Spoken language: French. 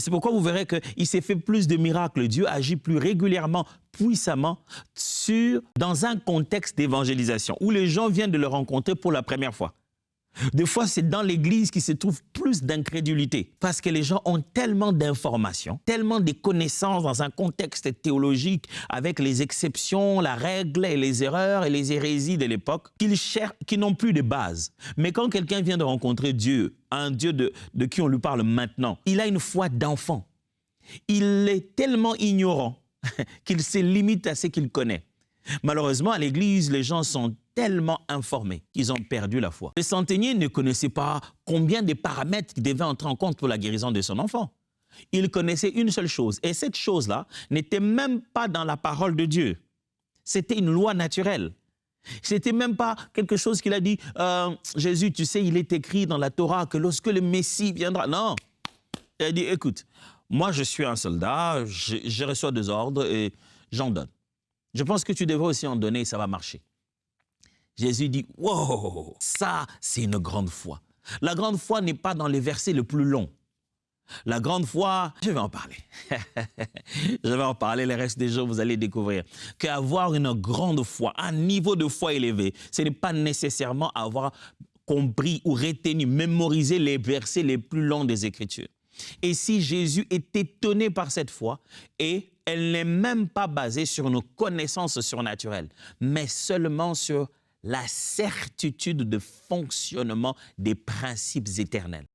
c'est pourquoi vous verrez qu'il s'est fait plus de miracles. Dieu agit plus régulièrement, puissamment, dans un contexte d'évangélisation, où les gens viennent de le rencontrer pour la première fois. Des fois, c'est dans l'Église qu'il se trouve plus d'incrédulité, parce que les gens ont tellement d'informations, tellement de connaissances dans un contexte théologique, avec les exceptions, la règle et les erreurs et les hérésies de l'époque, qu'ils n'ont plus de base. Mais quand quelqu'un vient de rencontrer Dieu, un Dieu de qui on lui parle maintenant, il a une foi d'enfant. Il est tellement ignorant qu'il se limite à ce qu'il connaît. Malheureusement, à l'Église, les gens sont tellement informés qu'ils ont perdu la foi. Le centenier ne connaissait pas combien de paramètres il devait entrer en compte pour la guérison de son enfant. Il connaissait une seule chose, et cette chose-là n'était même pas dans la parole de Dieu. C'était une loi naturelle. C'était même pas quelque chose qu'il a dit, Jésus, tu sais, il est écrit dans la Torah que lorsque le Messie viendra. Non, il a dit, écoute, moi je suis un soldat, je reçois des ordres et j'en donne. Je pense que tu devrais aussi en donner et ça va marcher. Jésus dit, wow, ça c'est une grande foi. La grande foi n'est pas dans les versets les plus longs. La grande foi, je vais en parler. Je vais en parler, le reste des jours, vous allez découvrir qu'avoir une grande foi, un niveau de foi élevé, ce n'est pas nécessairement avoir compris ou retenu, mémorisé les versets les plus longs des Écritures. Et si Jésus est étonné par cette foi, et elle n'est même pas basée sur nos connaissances surnaturelles, mais seulement sur la certitude de fonctionnement des principes éternels.